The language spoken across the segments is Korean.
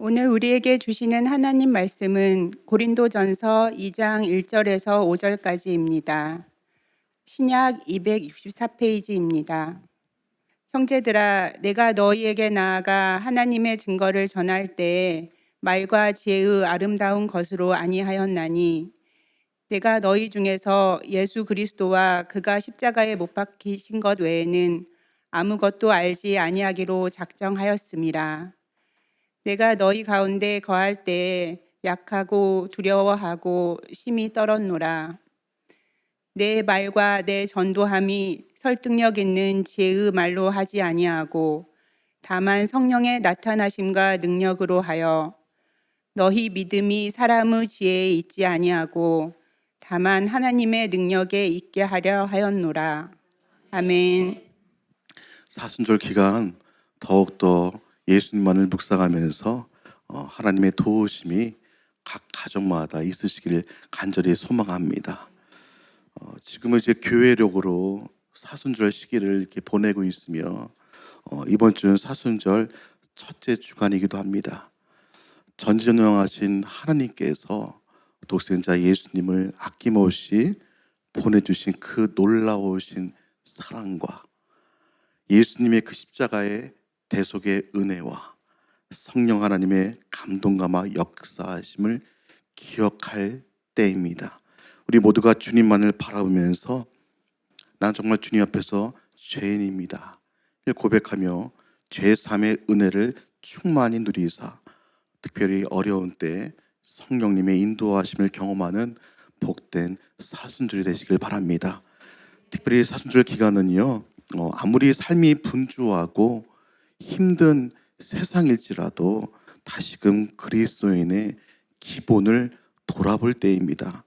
오늘 우리에게 주시는 하나님 말씀은 고린도전서 2장 1절에서 5절까지입니다. 신약 264페이지입니다. 형제들아, 내가 너희에게 나아가 하나님의 증거를 전할 때에 말과 지혜의 아름다운 것으로 아니하였나니 내가 너희 중에서 예수 그리스도와 그가 십자가에 못 박히신 것 외에는 아무것도 알지 아니하기로 작정하였음이라. 내가 너희 가운데 거할 때에 약하고 두려워하고 심히 떨었노라. 내 말과 내 전도함이 설득력 있는 지혜의 말로 하지 아니하고 다만 성령의 나타나심과 능력으로 하여 너희 믿음이 사람의 지혜에 있지 아니하고 다만 하나님의 능력에 있게 하려 하였노라. 아멘. 사순절 기간 더욱더 예수님만을 묵상하면서 하나님의 도우심이 각 가정마다 있으시기를 간절히 소망합니다. 지금은 이제 교회력으로 사순절 시기를 이렇게 보내고 있으며 이번 주는 사순절 첫째 주간이기도 합니다. 전지전능하신 하나님께서 독생자 예수님을 아낌없이 보내주신 그 놀라우신 사랑과 예수님의 그 십자가의 대속의 은혜와 성령 하나님의 감동감화 역사하심을 기억할 때입니다. 우리 모두가 주님만을 바라보면서 난 정말 주님 앞에서 죄인입니다 고백하며 죄사함의 은혜를 충만히 누리사 특별히 어려운 때 성령님의 인도하심을 경험하는 복된 사순절이 되시길 바랍니다. 특별히 사순절 기간은요, 아무리 삶이 분주하고 힘든 세상일지라도 다시금 그리스도인의 기본을 돌아볼 때입니다.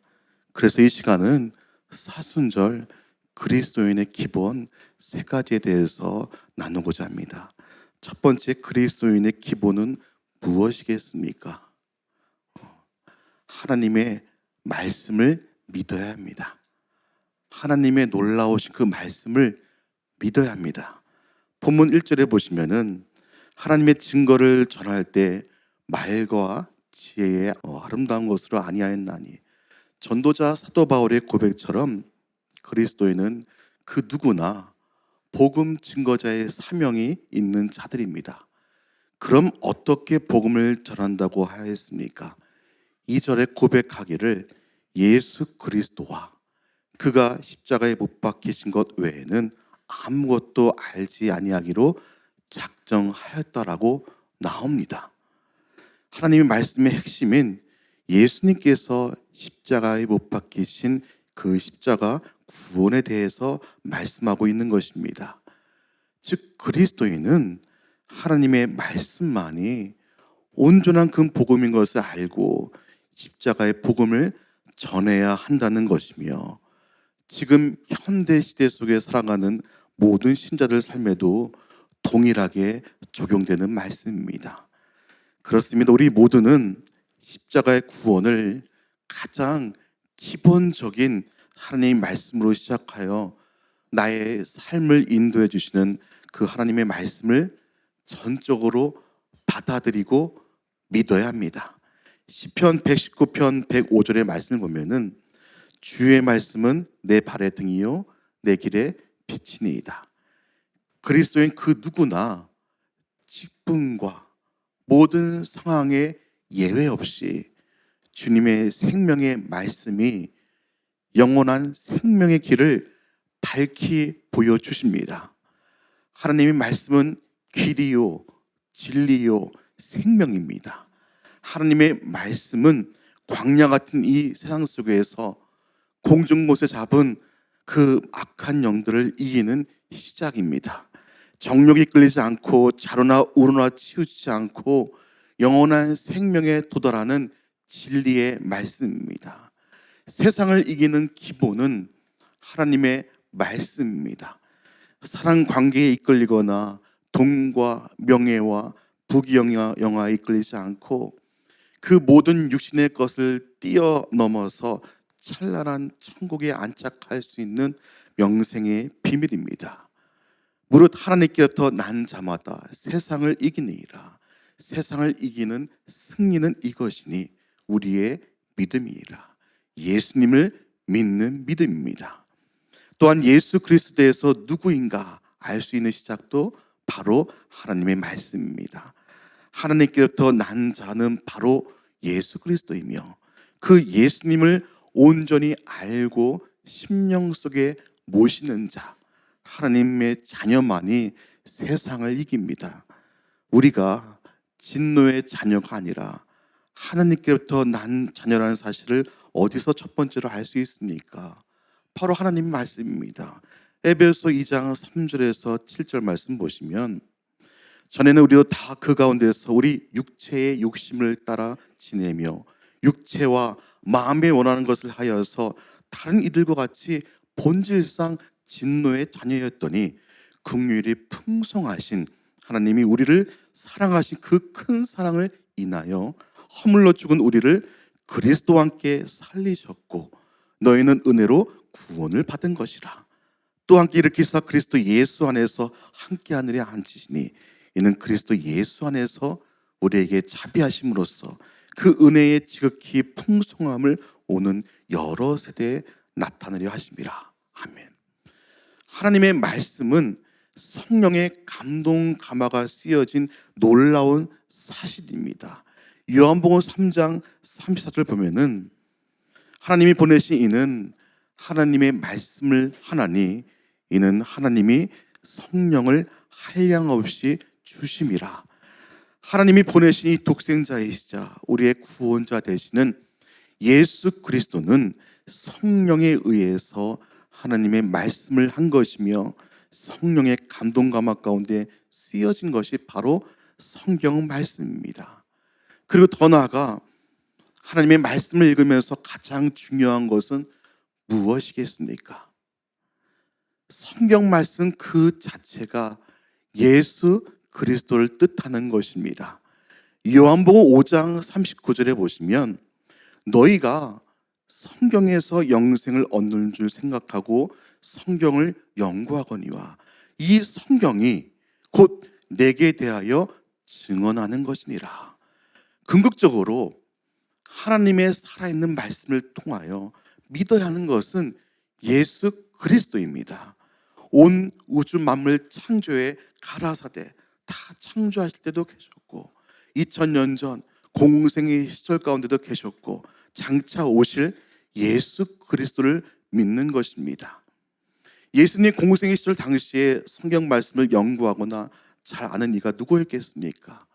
그래서 이 시간은 사순절 그리스도인의 기본 세 가지에 대해서 나누고자 합니다. 첫 번째, 그리스도인의 기본은 무엇이겠습니까? 하나님의 말씀을 믿어야 합니다. 하나님의 놀라우신 그 말씀을 믿어야 합니다. 본문 1절에 보시면은 하나님의 증거를 전할 때 말과 지혜의 아름다운 것으로 아니하였나니, 전도자 사도 바울의 고백처럼 그리스도인은 그 누구나 복음 증거자의 사명이 있는 자들입니다. 그럼 어떻게 복음을 전한다고 하였습니까? 2절에 고백하기를 예수 그리스도와 그가 십자가에 못 박히신 것 외에는 아무것도 알지 아니하기로 작정하였다라고 나옵니다. 하나님의 말씀의 핵심인 예수님께서 십자가에 못 박히신 그 십자가 구원에 대해서 말씀하고 있는 것입니다. 즉 그리스도인은 하나님의 말씀만이 온전한 그 복음인 것을 알고 십자가의 복음을 전해야 한다는 것이며, 지금 현대 시대 속에 살아가는 모든 신자들 삶에도 동일하게 적용되는 말씀입니다. 그렇습니다. 우리 모두는 십자가의 구원을 가장 기본적인 하나님의 말씀으로 시작하여 나의 삶을 인도해 주시는 그 하나님의 말씀을 전적으로 받아들이고 믿어야 합니다. 시편 119편 105절의 말씀을 보면은 주의 말씀은 내 발의 등이요 내 길의 빛이니이다. 그리스도인 그 누구나 직분과 모든 상황에 예외 없이 주님의 생명의 말씀이 영원한 생명의 길을 밝히 보여주십니다. 하나님의 말씀은 길이요 진리요 생명입니다. 하나님의 말씀은 광야 같은 이 세상 속에서 공중못에 잡은 그 악한 영들을 이기는 시작입니다. 정욕이 끌리지 않고 좌로나 우로나 치우치지 않고 영원한 생명에 도달하는 진리의 말씀입니다. 세상을 이기는 기본은 하나님의 말씀입니다. 사랑 관계에 이끌리거나 돈과 명예와 부귀영화에 이끌리지 않고 그 모든 육신의 것을 뛰어넘어서 찬란한 천국에 안착할 수 있는 명생의 비밀입니다. 무릇 하나님께로부터 난 자마다 세상을 이기느니라. 세상을 이기는 승리는 이것이니 우리의 믿음이라. 예수님을 믿는 믿음입니다. 또한 예수 그리스도에서 누구인가 알 수 있는 시작도 바로 하나님의 말씀입니다. 하나님께로부터 난 자는 바로 예수 그리스도이며 그 예수님을 온전히 알고 심령 속에 모시는 자, 하나님의 자녀만이 세상을 이깁니다. 우리가 진노의 자녀가 아니라 하나님께로부터 난 자녀라는 사실을 어디서 첫 번째로 알 수 있습니까? 바로 하나님 말씀입니다. 에베소 2장 3절에서 7절 말씀 보시면 전에는 우리도 다 그 가운데서 우리 육체의 욕심을 따라 지내며 육체와 마음에 원하는 것을 하여서 다른 이들과 같이 본질상 진노의 자녀였더니 긍휼이 풍성하신 하나님이 우리를 사랑하신 그 큰 사랑을 인하여 허물로 죽은 우리를 그리스도와 함께 살리셨고 너희는 은혜로 구원을 받은 것이라. 또 함께 일으키사 그리스도 예수 안에서 함께 하늘에 앉히시니 이는 그리스도 예수 안에서 우리에게 자비하심으로써 그 은혜의 지극히 풍성함을 오는 여러 세대에 나타내려 하심이라. 아멘. 하나님의 말씀은 성령의 감동 가마가 쓰여진 놀라운 사실입니다. 요한복음 3장 34절 보면은 하나님이 보내신 이는 하나님의 말씀을 하나니 이는 하나님이 성령을 한량없이 주심이라. 하나님이 보내신 이 독생자이시자 우리의 구원자 되시는 예수 그리스도는 성령에 의해서 하나님의 말씀을 한 것이며 성령의 감동 가마 가운데 쓰여진 것이 바로 성경 말씀입니다. 그리고 더 나아가 하나님의 말씀을 읽으면서 가장 중요한 것은 무엇이겠습니까? 성경 말씀 그 자체가 예수 그리스도를 뜻하는 것입니다. 요한복음 5장 39절에 보시면 너희가 성경에서 영생을 얻는 줄 생각하고 성경을 연구하거니와 이 성경이 곧 내게 대하여 증언하는 것이니라. 궁극적으로 하나님의 살아있는 말씀을 통하여 믿어야 하는 것은 예수 그리스도입니다. 온 우주 만물 창조의 가라사대 다 창조하실 때도 계셨고 2000년 전 공생의 시절 가운데도 계셨고 장차 오실 예수 그리스도를 믿는 것입니다. 예수님 공생의 시절 당시에 성경 말씀을 연구하거나 잘 아는 이가 누구였겠습니까?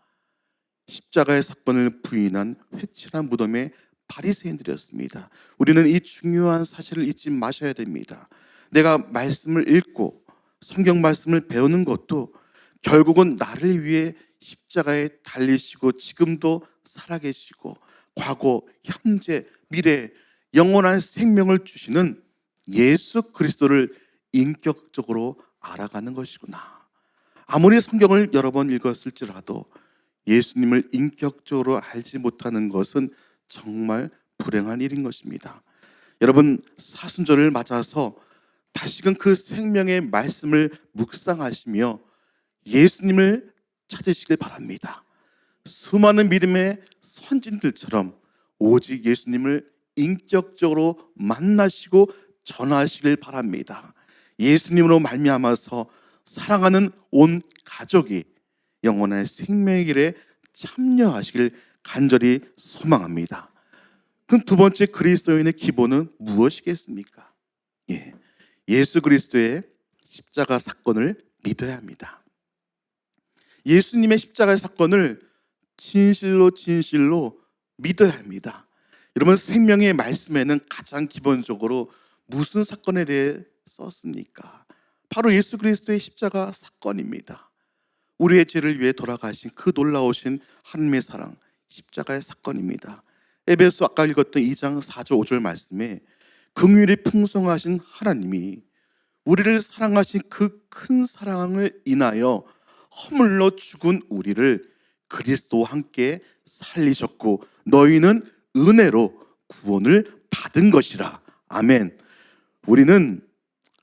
십자가의 사건을 부인한 회칠한 무덤의 바리새인들이었습니다. 우리는 이 중요한 사실을 잊지 마셔야 됩니다. 내가 말씀을 읽고 성경 말씀을 배우는 것도 결국은 나를 위해 십자가에 달리시고 지금도 살아계시고 과거, 현재, 미래 영원한 생명을 주시는 예수 그리스도를 인격적으로 알아가는 것이구나. 아무리 성경을 여러 번 읽었을지라도 예수님을 인격적으로 알지 못하는 것은 정말 불행한 일인 것입니다. 여러분, 사순절을 맞아서 다시금 그 생명의 말씀을 묵상하시며 예수님을 찾으시길 바랍니다. 수많은 믿음의 선진들처럼 오직 예수님을 인격적으로 만나시고 전하시길 바랍니다. 예수님으로 말미암아서 사랑하는 온 가족이 영원한 생명의 길에 참여하시길 간절히 소망합니다. 그럼 두 번째 그리스도인의 기본은 무엇이겠습니까? 예수 그리스도의 십자가 사건을 믿어야 합니다. 예수님의 십자가의 사건을 진실로 믿어야 합니다. 여러분, 생명의 말씀에는 가장 기본적으로 무슨 사건에 대해 썼습니까? 바로 예수 그리스도의 십자가 사건입니다. 우리의 죄를 위해 돌아가신 그 놀라우신 하나님의 사랑, 십자가의 사건입니다. 에베소 아까 읽었던 2장 4절 5절 말씀에 긍휼이 풍성하신 하나님이 우리를 사랑하신 그 큰 사랑을 인하여 허물로 죽은 우리를 그리스도와 함께 살리셨고 너희는 은혜로 구원을 받은 것이라. 아멘. 우리는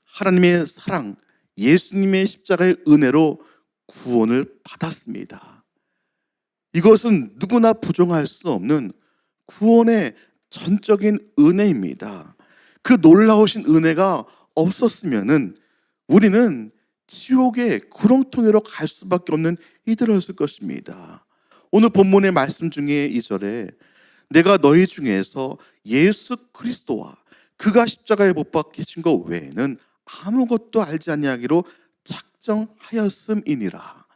하나님의 사랑, 예수님의 십자가의 은혜로 구원을 받았습니다. 이것은 누구나 부정할 수 없는 구원의 전적인 은혜입니다. 그 놀라우신 은혜가 없었으면은 우리는 지옥의 구렁텅이로 갈 수밖에 없는 이들이었을 것입니다. 오늘 본문의 말씀 중에 이 절에 내가 너희 중에서 예수 그리스도와 그가 십자가에 못 박히신 것 외에는 아무것도 알지 아니하기로 작정하였음이니라.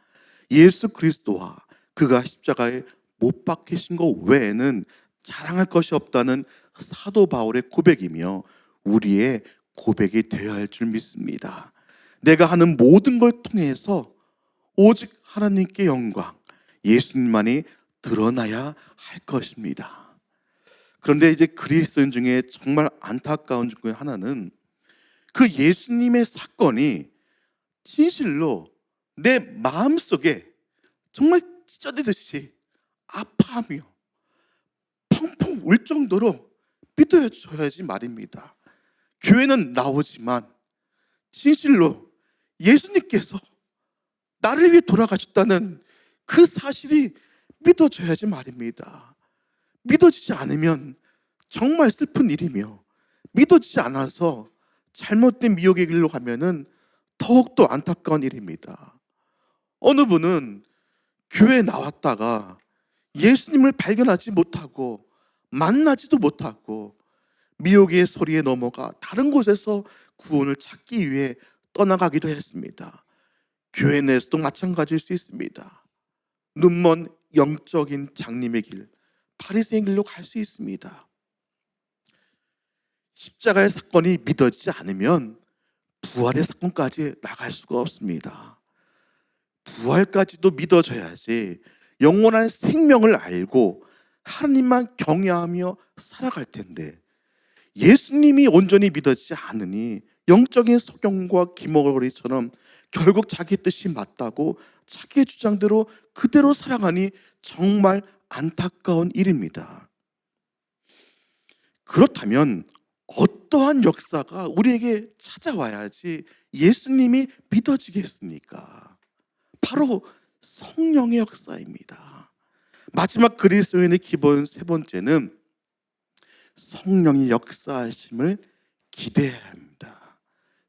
예수 그리스도와 그가 십자가에 못 박히신 것 외에는 자랑할 것이 없다는 사도 바울의 고백이며 우리의 고백이 되어야 할 줄 믿습니다. 내가 하는 모든 걸 통해서 오직 하나님께 영광, 예수님만이 드러나야 할 것입니다. 그런데 이제 그리스도인 중에 정말 안타까운 중에 하나는 그 예수님의 사건이 진실로 내 마음속에 정말 찢어지듯이 아파하며 펑펑 울 정도로 믿어줘야지 말입니다. 교회는 나오지만 진실로 예수님께서 나를 위해 돌아가셨다는 그 사실이 믿어져야지 말입니다. 믿어지지 않으면 정말 슬픈 일이며 믿어지지 않아서 잘못된 미혹의 길로 가면은 더욱더 안타까운 일입니다. 어느 분은 교회에 나왔다가 예수님을 발견하지 못하고 만나지도 못하고 미혹의 소리에 넘어가 다른 곳에서 구원을 찾기 위해 떠나가기도 했습니다. 교회 내에서도 마찬가지일 수 있습니다. 눈먼 영적인 장님의 길, 바리새인 길로 갈 수 있습니다. 십자가의 사건이 믿어지지 않으면 부활의 사건까지 나갈 수가 없습니다. 부활까지도 믿어져야지 영원한 생명을 알고 하나님만 경외하며 살아갈 텐데 예수님이 온전히 믿어지지 않으니 영적인 소경과 기머거리처럼 결국 자기 뜻이 맞다고 자기의 주장대로 그대로 살아가니 정말 안타까운 일입니다. 그렇다면 어떠한 역사가 우리에게 찾아와야지 예수님이 믿어지겠습니까? 바로 성령의 역사입니다. 마지막 그리스도인의 기본 세 번째는 성령의 역사하심을 기대해야 합니다.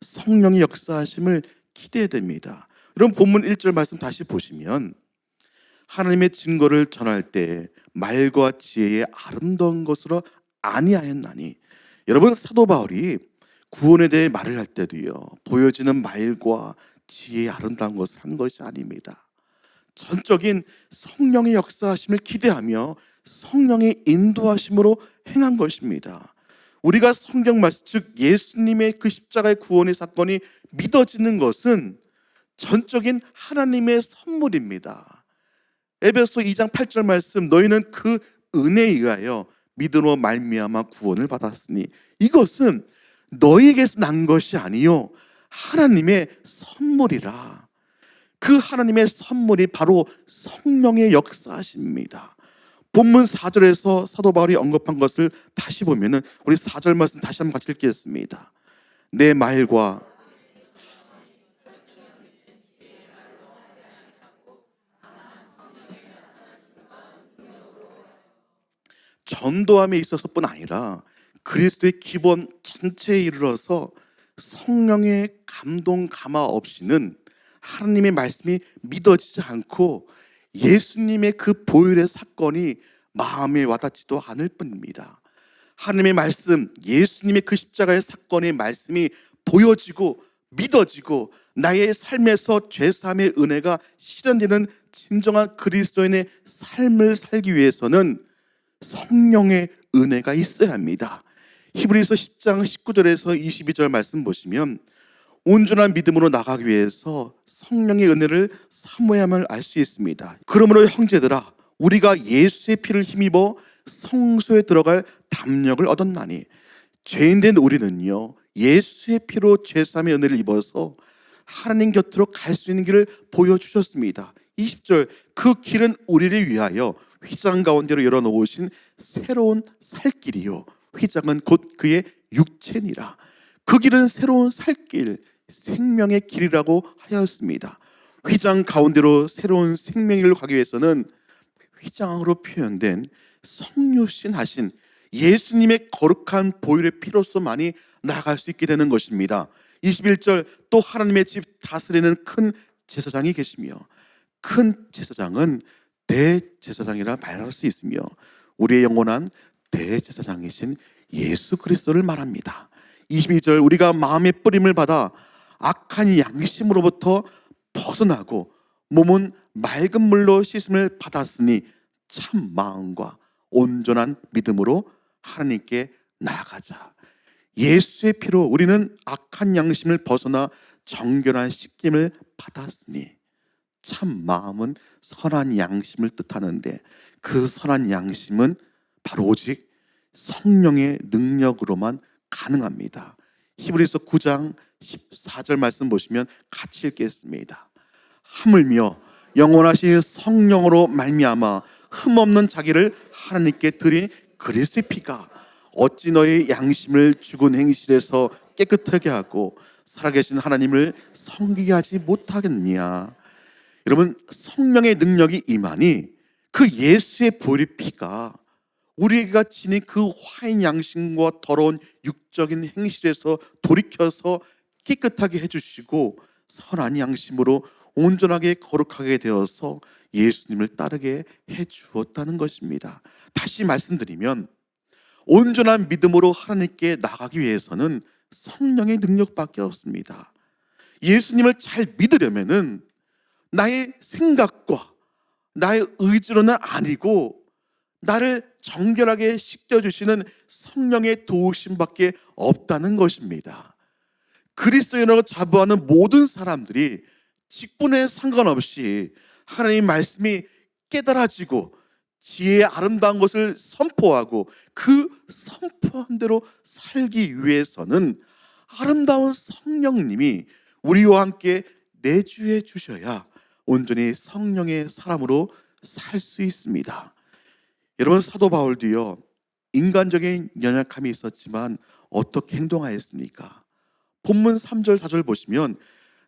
성령의 역사하심을 기대해야 됩니다. 여러분 본문 1절 말씀 다시 보시면 하나님의 증거를 전할 때 말과 지혜의 아름다운 것으로 아니하였나니, 여러분 사도 바울이 구원에 대해 말을 할 때도요 보여지는 말과 지혜의 아름다운 것을 한 것이 아닙니다. 전적인 성령의 역사하심을 기대하며 성령의 인도하심으로 행한 것입니다. 우리가 성경 말씀, 즉 예수님의 그 십자가의 구원의 사건이 믿어지는 것은 전적인 하나님의 선물입니다. 에베소 2장 8절 말씀, 너희는 그 은혜에 의하여 믿음으로 말미암아 구원을 받았으니 이것은 너희에게서 난 것이 아니요 하나님의 선물이라. 그 하나님의 선물이 바로 성령의 역사하십니다. 본문 4절에서 사도 바울이 언급한 것을 다시 보면은 우리 4절 말씀 다시 한번 같이 읽겠습니다. 내 말과 전도함에 있어서뿐 아니라 그리스도의 기본 전체에 이르러서 성령의 감동 감화 없이는 하나님의 말씀이 믿어지지 않고 예수님의 그 보혈의 사건이 마음에 와닿지도 않을 뿐입니다. 하나님의 말씀, 예수님의 그 십자가의 사건의 말씀이 보여지고 믿어지고 나의 삶에서 죄사함의 은혜가 실현되는 진정한 그리스도인의 삶을 살기 위해서는 성령의 은혜가 있어야 합니다. 히브리서 10장 19절에서 22절 말씀 보시면 온전한 믿음으로 나가기 위해서 성령의 은혜를 사모함을 알 수 있습니다. 그러므로 형제들아 우리가 예수의 피를 힘입어 성소에 들어갈 담력을 얻었나니, 죄인된 우리는요 예수의 피로 죄사함의 은혜를 입어서 하나님 곁으로 갈 수 있는 길을 보여주셨습니다. 20절, 그 길은 우리를 위하여 휘장 가운데로 열어놓으신 새로운 살길이요 휘장은 곧 그의 육체니라. 그 길은 새로운 살길, 생명의 길이라고 하였습니다. 휘장 가운데로 새로운 생명의 길로 가기 위해서는 휘장으로 표현된 성육신 하신 예수님의 거룩한 보혈의 피로서만이 나아갈 수 있게 되는 것입니다. 21절, 또 하나님의 집 다스리는 큰 제사장이 계시며, 큰 제사장은 대제사장이라 말할 수 있으며 우리의 영원한 대제사장이신 예수 그리스도를 말합니다. 22절, 우리가 마음의 뿌림을 받아 악한 양심으로부터 벗어나고 몸은 맑은 물로 씻음을 받았으니 참 마음과 온전한 믿음으로 하나님께 나아가자. 예수의 피로 우리는 악한 양심을 벗어나 정결한 씻김을 받았으니, 참 마음은 선한 양심을 뜻하는데 그 선한 양심은 바로 오직 성령의 능력으로만 가능합니다. 히브리서 9장 14절 말씀 보시면 같이 읽겠습니다. 하물며 영원하신 성령으로 말미암아 흠없는 자기를 하나님께 드린 그리스도의 피가 어찌 너희 양심을 죽은 행실에서 깨끗하게 하고 살아계신 하나님을 섬기게 하지 못하겠느냐. 여러분, 성령의 능력이 임하니 그 예수의 보혈의 피가 우리가 지닌 그 화인 양심과 더러운 육적인 행실에서 돌이켜서 깨끗하게 해주시고 선한 양심으로 온전하게 거룩하게 되어서 예수님을 따르게 해주었다는 것입니다. 다시 말씀드리면 온전한 믿음으로 하나님께 나가기 위해서는 성령의 능력밖에 없습니다. 예수님을 잘 믿으려면은 나의 생각과 나의 의지로는 아니고 나를 정결하게 씻겨주시는 성령의 도우심밖에 없다는 것입니다. 그리스도인으로 자부하는 모든 사람들이 직분에 상관없이 하나님의 말씀이 깨달아지고 지혜의 아름다운 것을 선포하고 그 선포한 대로 살기 위해서는 아름다운 성령님이 우리와 함께 내주해 주셔야 온전히 성령의 사람으로 살 수 있습니다. 여러분, 사도 바울도요, 인간적인 연약함이 있었지만 어떻게 행동하였습니까? 본문 3절 4절 보시면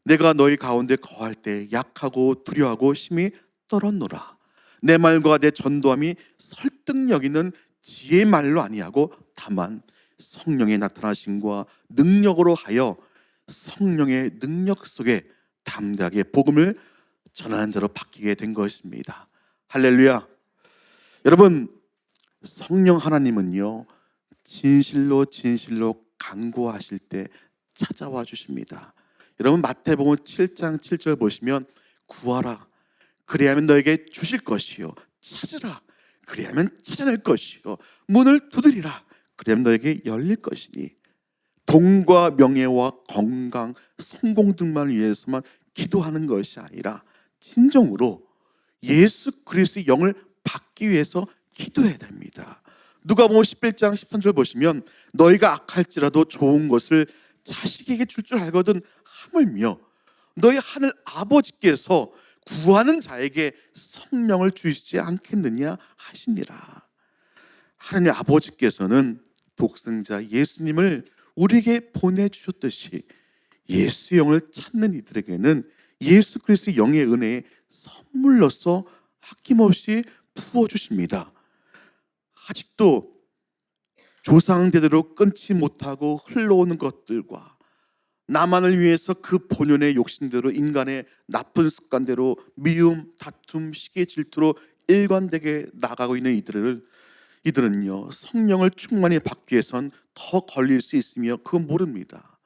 내가 너희 가운데 거할 때 약하고 두려워하고 심히 떨었노라. 내 말과 내 전도함이 설득력 있는 지혜의 말로 아니하고 다만 성령의 나타나심과 능력으로 하여 성령의 능력 속에 담대하게 복음을 전하는 자로 바뀌게 된 것입니다. 할렐루야. 여러분, 성령 하나님은요, 진실로 간구하실 때 찾아와 주십니다. 여러분, 마태복음 7장 7절 보시면 구하라 그리하면 너에게 주실 것이요, 찾으라 그리하면 찾아낼 것이요, 문을 두드리라 그리하면 너에게 열릴 것이니, 돈과 명예와 건강, 성공 등만 위해서만 기도하는 것이 아니라 진정으로 예수 그리스도의 영을 받기 위해서 기도해야 됩니다. 누가복음 11장 13절 보시면 너희가 악할지라도 좋은 것을 자식에게 줄 줄 알거든 하물며 너희 하늘 아버지께서 구하는 자에게 성령을 주시지 않겠느냐 하시니라. 하나님 아버지께서는 독생자 예수님을 우리에게 보내주셨듯이 예수의 영을 찾는 이들에게는 예수 그리스도의 영의 은혜에 선물로서 아낌없이 부어주십니다. 아직도 조상대대로 끊지 못하고 흘러오는 것들과 나만을 위해서 그 본연의 욕심대로 인간의 나쁜 습관대로 미움, 다툼, 시기, 질투로 일관되게 나가고 있는 이들은요, 성령을 충만히 받기 위해선 더 걸릴 수 있으며 그건 모릅니다.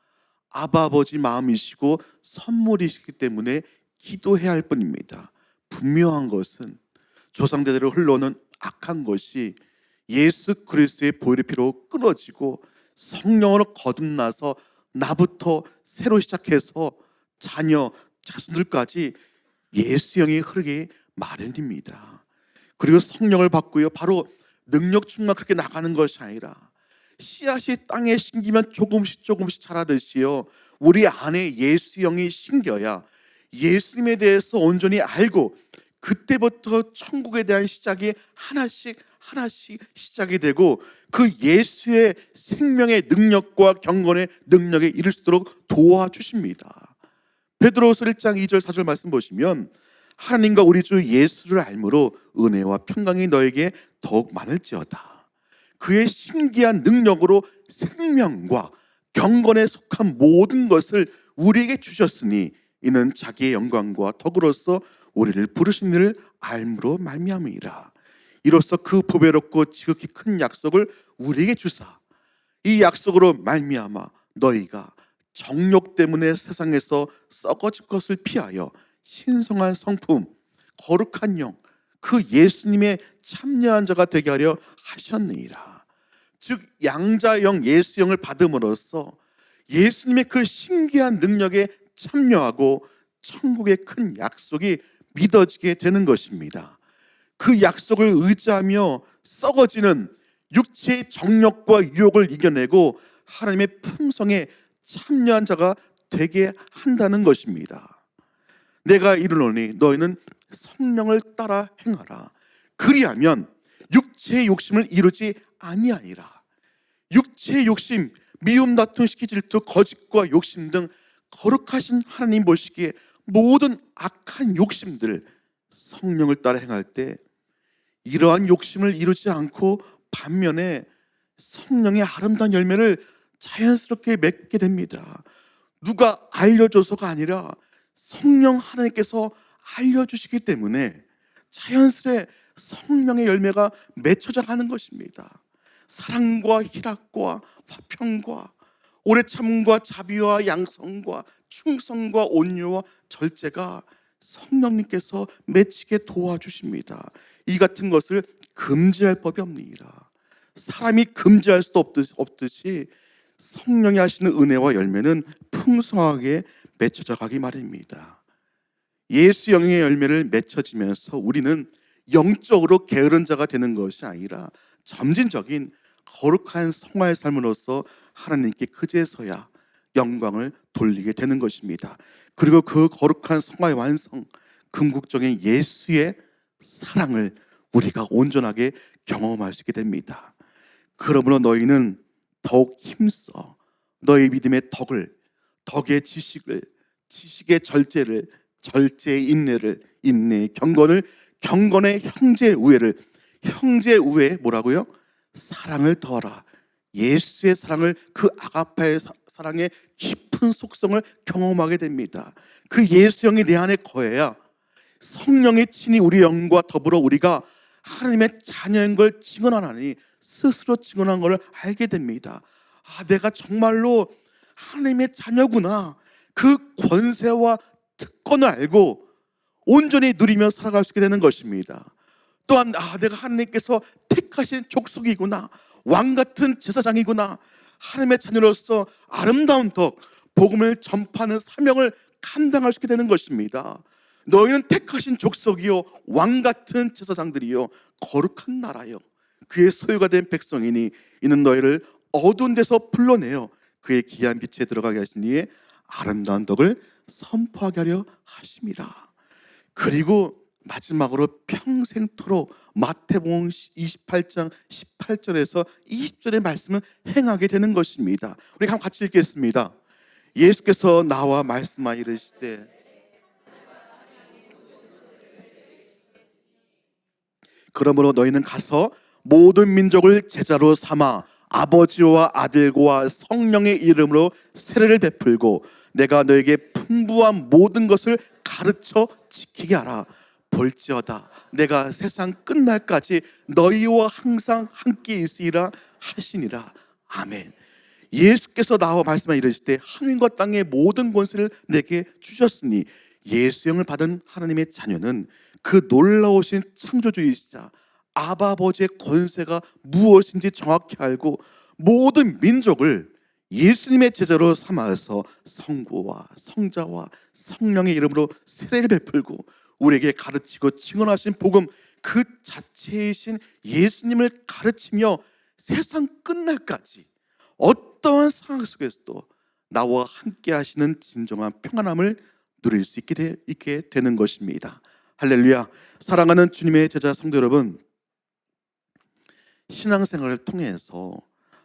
아바 아버지 마음이시고 선물이시기 때문에 기도해야 할 뿐입니다. 분명한 것은 조상대대로 흘러오는 악한 것이 예수 그리스도의 보혈의 피로 끊어지고 성령으로 거듭나서 나부터 새로 시작해서 자녀, 자손들까지 예수 영이 흐르기 마련입니다. 그리고 성령을 받고요, 바로 능력 충만 그렇게 나가는 것이 아니라 씨앗이 땅에 심기면 조금씩 자라듯이요, 우리 안에 예수 영이 심겨야 예수님에 대해서 온전히 알고 그때부터 천국에 대한 시작이 하나씩 시작이 되고 그 예수의 생명의 능력과 경건의 능력에 이를 수 있도록 도와주십니다. 베드로후서 1장 2절 4절 말씀 보시면 하나님과 우리 주 예수를 알므로 은혜와 평강이 너에게 더욱 많을지어다. 그의 신기한 능력으로 생명과 경건에 속한 모든 것을 우리에게 주셨으니 이는 자기의 영광과 덕으로서 우리를 부르신 이를 알므로 말미암으니라. 이로써 그 보배롭고 지극히 큰 약속을 우리에게 주사 이 약속으로 말미암아 너희가 정욕 때문에 세상에서 썩어질 것을 피하여 신성한 성품, 거룩한 영, 그 예수님의 참여한 자가 되게 하려 하셨느니라. 즉 양자영 예수영을 받음으로써 예수님의 그 신기한 능력에 참여하고 천국의 큰 약속이 믿어지게 되는 것입니다. 그 약속을 의지하며 썩어지는 육체의 정욕과 유혹을 이겨내고 하나님의 품성에 참여한 자가 되게 한다는 것입니다. 내가 이르노니 너희는 성령을 따라 행하라. 그리하면 육체의 욕심을 이루지 아니하리라. 육체의 욕심, 미움, 다툼, 시기, 질투, 거짓과 욕심 등 거룩하신 하나님 보시기에 모든 악한 욕심들 성령을 따라 행할 때 이러한 욕심을 이루지 않고 반면에 성령의 아름다운 열매를 자연스럽게 맺게 됩니다. 누가 알려줘서가 아니라 성령 하나님께서 알려주시기 때문에 자연스레 성령의 열매가 맺혀져 가는 것입니다. 사랑과 희락과 화평과 오래 참음과 자비와 양성과 충성과 온유와 절제가 성령님께서 맺히게 도와주십니다. 이 같은 것을 금지할 법이 없느니라. 사람이 금지할 수도 없듯이 성령이 하시는 은혜와 열매는 풍성하게 맺혀져 가기 마련입니다. 예수 영의 열매를 맺혀지면서 우리는 영적으로 게으른 자가 되는 것이 아니라 점진적인 거룩한 성화의 삶으로서 하나님께 그제서야 영광을 돌리게 되는 것입니다. 그리고 그 거룩한 성화의 완성, 궁극적인 예수의 사랑을 우리가 온전하게 경험할 수 있게 됩니다. 그러므로 너희는 더욱 힘써 너희 믿음의 덕을, 덕의 지식을, 지식의 절제를, 절제의 인내를, 인내의 경건을, 경건의 형제의 우애를, 형제의 우애에 뭐라고요? 사랑을 더하라. 예수의 사랑을, 그 아가파의 사랑의 깊은 속성을 경험하게 됩니다. 그 예수 영이 내 안에 거해야 성령의 친히 우리 영과 더불어 우리가 하나님의 자녀인 걸 증언하나니 스스로 증언한 걸 알게 됩니다. 아, 내가 정말로 하나님의 자녀구나. 그 권세와 특권을 알고 온전히 누리며 살아갈 수 있게 되는 것입니다. 또한 내가 하나님께서 택하신 족속이구나, 왕 같은 제사장이구나, 하나님의 자녀로서 아름다운 덕, 복음을 전파하는 사명을 감당할 수 있게 되는 것입니다. 너희는 택하신 족속이요, 왕 같은 제사장들이요, 거룩한 나라요, 그의 소유가 된 백성이니 이는 너희를 어두운 데서 불러내어 그의 귀한 빛에 들어가게 하시니 아름다운 덕을 선포하게 하려 하심이라. 그리고 마지막으로 평생토록 마태복음 28장 18절에서 20절의 말씀은 행하게 되는 것입니다. 우리 한번 같이 읽겠습니다. 예수께서 나와 말씀하여 이르시되 그러므로 너희는 가서 모든 민족을 제자로 삼아 아버지와 아들과 성령의 이름으로 세례를 베풀고 내가 너에게 풍부한 모든 것을 가르쳐 지키게 하라. 볼지어다 내가 세상 끝날까지 너희와 항상 함께 있으리라 하시니라. 아멘. 예수께서 나와 말씀하여 이르실 때 하늘과 땅의 모든 권세를 내게 주셨으니 예수형을 받은 하나님의 자녀는 그 놀라우신 창조주이시자 아바 아버지의 권세가 무엇인지 정확히 알고 모든 민족을 예수님의 제자로 삼아서 성부와 성자와 성령의 이름으로 세례를 베풀고 우리에게 가르치고 증언하신 복음 그 자체이신 예수님을 가르치며 세상 끝날까지 어떠한 상황 속에서도 나와 함께 하시는 진정한 평안함을 누릴 수 있게 되는 것입니다. 할렐루야. 사랑하는 주님의 제자 성도 여러분, 신앙생활을 통해서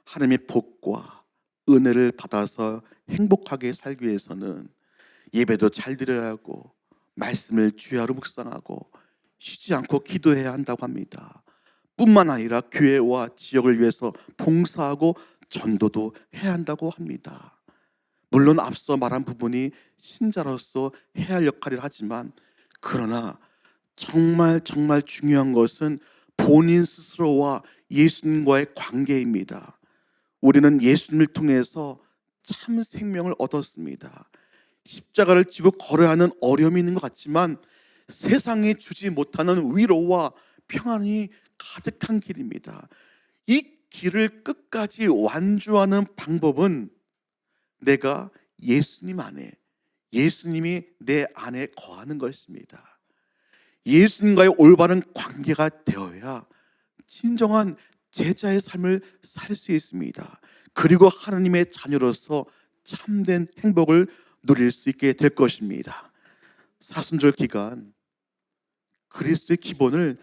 하나님의 복과 은혜를 받아서 행복하게 살기 위해서는 예배도 잘 드려야 하고 말씀을 주야로 묵상하고 쉬지 않고 기도해야 한다고 합니다. 뿐만 아니라 교회와 지역을 위해서 봉사하고 전도도 해야 한다고 합니다. 물론 앞서 말한 부분이 신자로서 해야 할 역할이라 하지만, 그러나 정말 중요한 것은 본인 스스로와 예수님과의 관계입니다. 우리는 예수님을 통해서 참 생명을 얻었습니다. 십자가를 지고 걸어야 하는 어려움이 있는 것 같지만 세상에 주지 못하는 위로와 평안이 가득한 길입니다. 이 길을 끝까지 완주하는 방법은 내가 예수님 안에, 예수님이 내 안에 거하는 것입니다. 예수님과의 올바른 관계가 되어야 진정한 제자의 삶을 살 수 있습니다. 그리고 하나님의 자녀로서 참된 행복을 누릴 수 있게 될 것입니다. 사순절 기간 그리스도의 기본을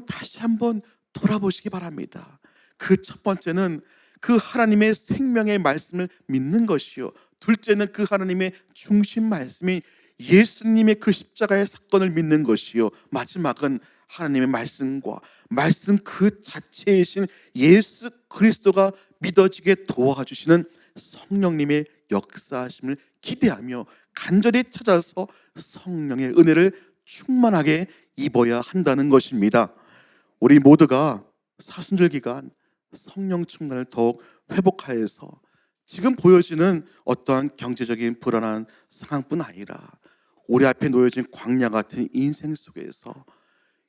다시 한번 돌아보시기 바랍니다. 그 첫 번째는 그 하나님의 생명의 말씀을 믿는 것이요, 둘째는 그 하나님의 중심 말씀인 예수님의 그 십자가의 사건을 믿는 것이요, 마지막은 하나님의 말씀과 말씀 그 자체이신 예수 그리스도가 믿어지게 도와주시는 성령님의 역사하심을 기대하며 간절히 찾아서 성령의 은혜를 충만하게 입어야 한다는 것입니다. 우리 모두가 사순절 기간 성령 충만을 더욱 회복하여서 지금 보여지는 어떠한 경제적인 불안한 상황뿐 아니라 우리 앞에 놓여진 광야 같은 인생 속에서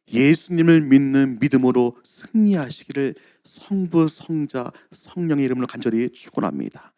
예수님을 믿는 믿음으로 승리하시기를 성부, 성자, 성령의 이름으로 간절히 축원합니다.